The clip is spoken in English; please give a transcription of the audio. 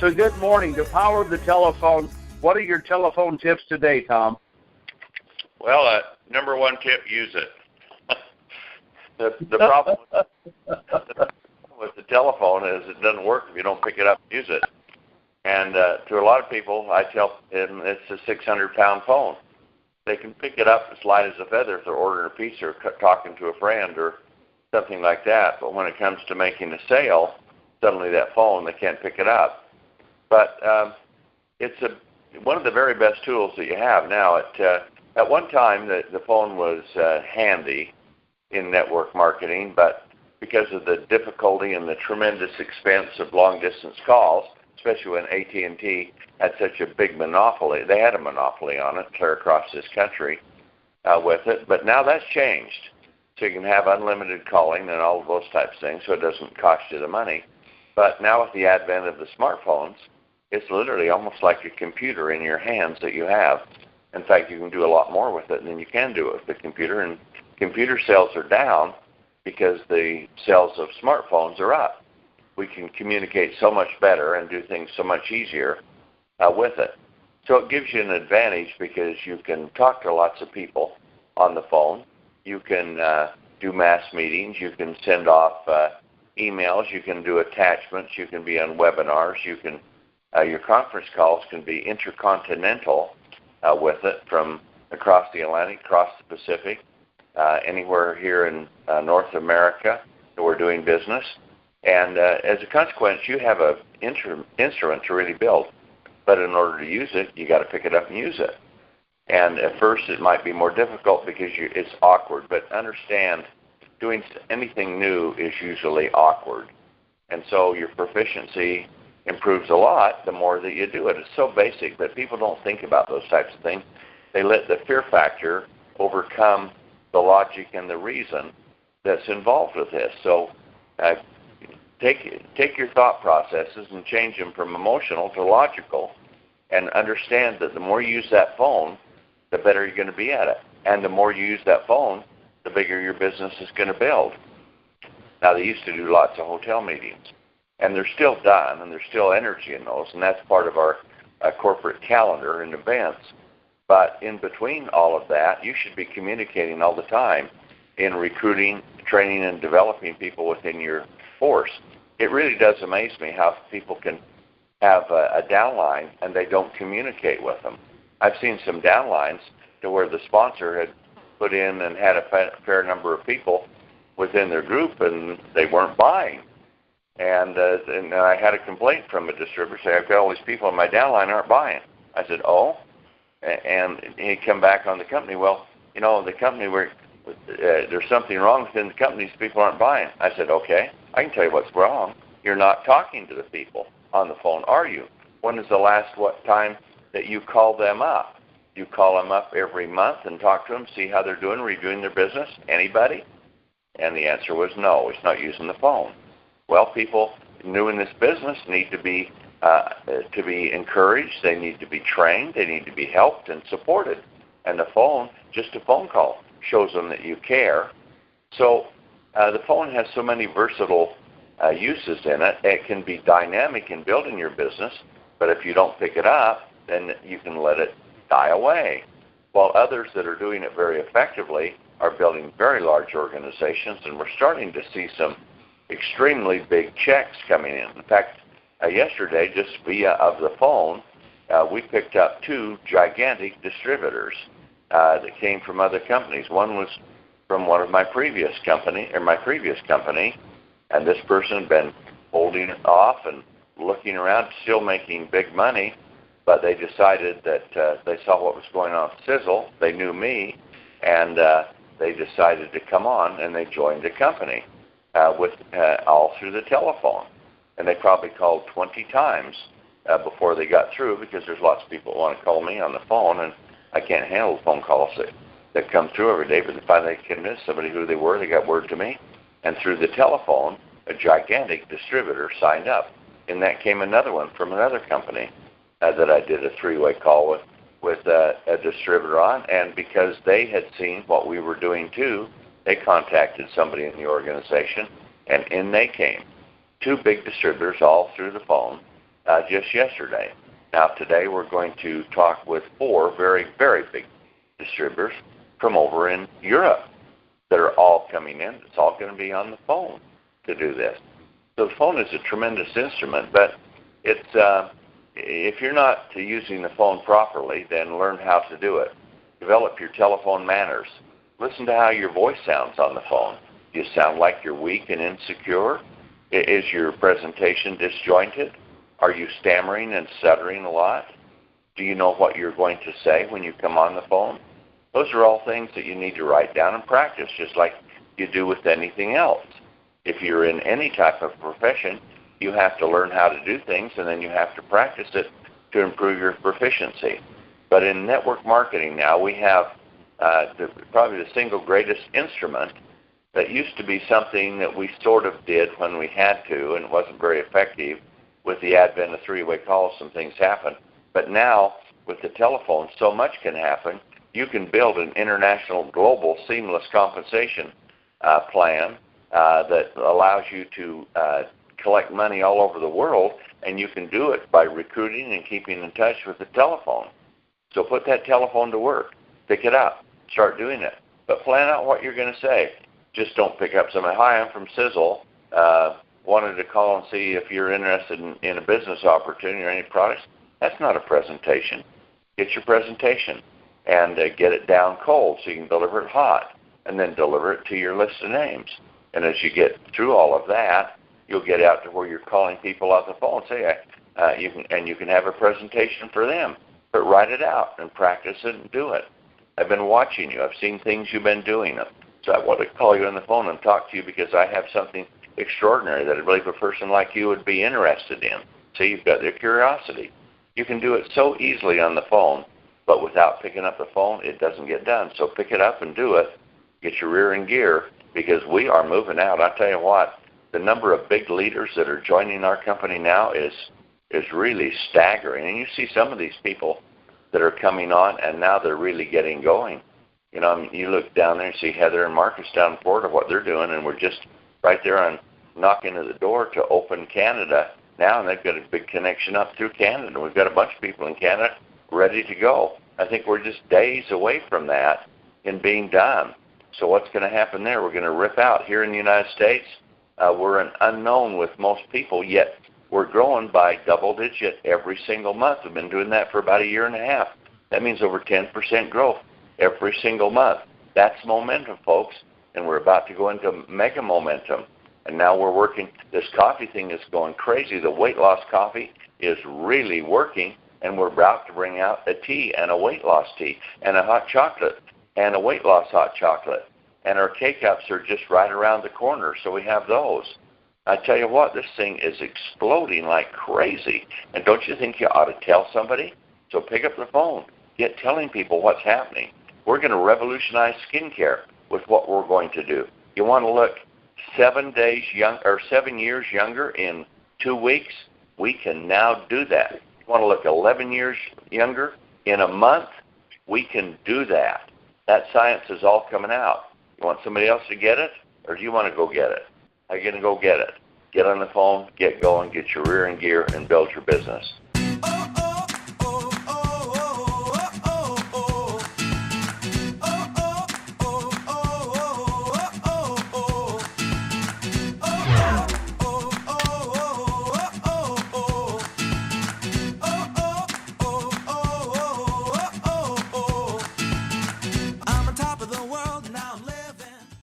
So good morning. To power the telephone, what are your telephone tips today, Tom? Well, number one tip, use it. The problem with the telephone is it doesn't work if you don't pick it up and use it. And to a lot of people, I tell them it's a 600-pound phone. They can pick it up as light as a feather if they're ordering a pizza or talking to a friend or something like that. But when it comes to making a sale, suddenly that phone, they can't pick it up. But it's one of the very best tools that you have now. At one time, the phone was handy in network marketing, but because of the difficulty and the tremendous expense of long-distance calls, especially when AT&T had such a big monopoly, they had a monopoly on it clear across this country with it. But now that's changed. So you can have unlimited calling and all of those types of things, so it doesn't cost you the money. But now with the advent of the smartphones, it's literally almost like a computer in your hands that you have. In fact, you can do a lot more with it than you can do with the computer. And computer sales are down because the sales of smartphones are up. We can communicate so much better and do things so much easier with it. So it gives you an advantage because you can talk to lots of people on the phone. You can do mass meetings. You can send off emails. You can do attachments. You can be on webinars. You can your conference calls can be intercontinental with it from across the Atlantic, across the Pacific, anywhere here in North America that we're doing business. And as a consequence, you have an instrument to really build. But in order to use it, you got to pick it up and use it. And at first, it might be more difficult because it's awkward. But understand, doing anything new is usually awkward. And so your proficiency improves a lot the more that you do it. It's so basic that people don't think about those types of things. They let the fear factor overcome the logic and the reason that's involved with this. So take your thought processes and change them from emotional to logical, and understand that the more you use that phone, the better you're going to be at it. And the more you use that phone, the bigger your business is going to build. Now, they used to do lots of hotel meetings, and they're still done, and there's still energy in those, and that's part of our corporate calendar and events. But in between all of that, you should be communicating all the time in recruiting, training, and developing people within your force. It really does amaze me how people can have a downline and they don't communicate with them. I've seen some downlines to where the sponsor had put in and had a fair number of people within their group, and they weren't buying. And I had a complaint from a distributor say, I've got all these people in my downline aren't buying. I said, oh? And he come back on the company. Well, you know, the company there's something wrong within the company. These people aren't buying. I said, okay, I can tell you what's wrong. You're not talking to the people on the phone, are you? When is the last time that you call them up? You call them up every month and talk to them, see how they're doing, redoing their business? Anybody? And the answer was no. It's not using the phone. Well, people new in this business need to be encouraged. They need to be trained. They need to be helped and supported. And the phone, just a phone call, shows them that you care. So the phone has so many versatile uses in it. It can be dynamic in building your business, but if you don't pick it up, then you can let it die away. While others that are doing it very effectively are building very large organizations, and we're starting to see some extremely big checks coming in. In fact, yesterday, just via of the phone, we picked up 2 gigantic distributors that came from other companies. One was from my previous company, and this person had been holding it off and looking around, still making big money, but they decided that they saw what was going on with SISEL. They knew me, and they decided to come on, and they joined the company with all through the telephone. And they probably called 20 times before they got through, because there's lots of people that want to call me on the phone, and I can't handle phone calls that come through every day. But they finally convinced somebody who they were. They got word to me. And through the telephone, a gigantic distributor signed up. And that came another one from another company that I did a 3-way call with a distributor on. And because they had seen what we were doing too, they contacted somebody in the organization, and in they came. 2 big distributors all through the phone. just yesterday. Now today we're going to talk with 4 very, very big distributors from over in Europe that are all coming in. It's all going to be on the phone to do this. So the phone is a tremendous instrument, but it's if you're not using the phone properly, then learn how to do it. Develop your telephone manners. Listen to how your voice sounds on the phone. Do you sound like you're weak and insecure? Is your presentation disjointed? Are you stammering and stuttering a lot? Do you know what you're going to say when you come on the phone? Those are all things that you need to write down and practice, just like you do with anything else. If you're in any type of profession, you have to learn how to do things, and then you have to practice it to improve your proficiency. But in network marketing now, we have probably the single greatest instrument that used to be something that we sort of did when we had to, and it wasn't very effective. With the advent of three-way calls, some things happen. But now, with the telephone, so much can happen. You can build an international, global, seamless compensation plan that allows you to collect money all over the world, and you can do it by recruiting and keeping in touch with the telephone. So put that telephone to work. Pick it up. Start doing it. But plan out what you're going to say. Just don't pick up somebody. Hi, I'm from SISEL. Wanted to call and see if you're interested in a business opportunity or any products. That's not a presentation. Get your presentation and get it down cold so you can deliver it hot, and then deliver it to your list of names. And as you get through all of that, you'll get out to where you're calling people off the phone. Say, you can have a presentation for them, but write it out and practice it and do it. I've been watching you. I've seen things you've been doing. So I want to call you on the phone and talk to you because I have something extraordinary that I believe a person like you would be interested in. So you've got their curiosity. You can do it so easily on the phone, but without picking up the phone, it doesn't get done. So pick it up and do it. Get your rear in gear because we are moving out. I tell you what, the number of big leaders that are joining our company now is really staggering. And you see some of these people that are coming on, and now they're really getting going. You know, I mean, you look down there and see Heather and Marcus down in Florida, what they're doing, and we're just right there on knocking at the door to open Canada now, and they've got a big connection up through Canada. We've got a bunch of people in Canada ready to go. I think we're just days away from that in being done. So what's going to happen there? We're going to rip out. Here in the United States, we're an unknown with most people, yet we're growing by double-digit every single month. We've been doing that for about a year and a half. That means over 10% growth every single month. That's momentum, folks, and we're about to go into mega momentum. And now we're working. This coffee thing is going crazy. The weight loss coffee is really working, and we're about to bring out a tea and a weight loss tea and a hot chocolate and a weight loss hot chocolate. And our K-Cups are just right around the corner, so we have those. I tell you what, this thing is exploding like crazy. And don't you think you ought to tell somebody? So pick up the phone. Get telling people what's happening. We're going to revolutionize skincare with what we're going to do. You want to look 7 years younger in 2 weeks? We can now do that. You want to look 11 years younger in a month? We can do that. That science is all coming out. You want somebody else to get it, or do you want to go get it? How are you going to go get it? Get on the phone, get going, get your rear in gear, and build your business.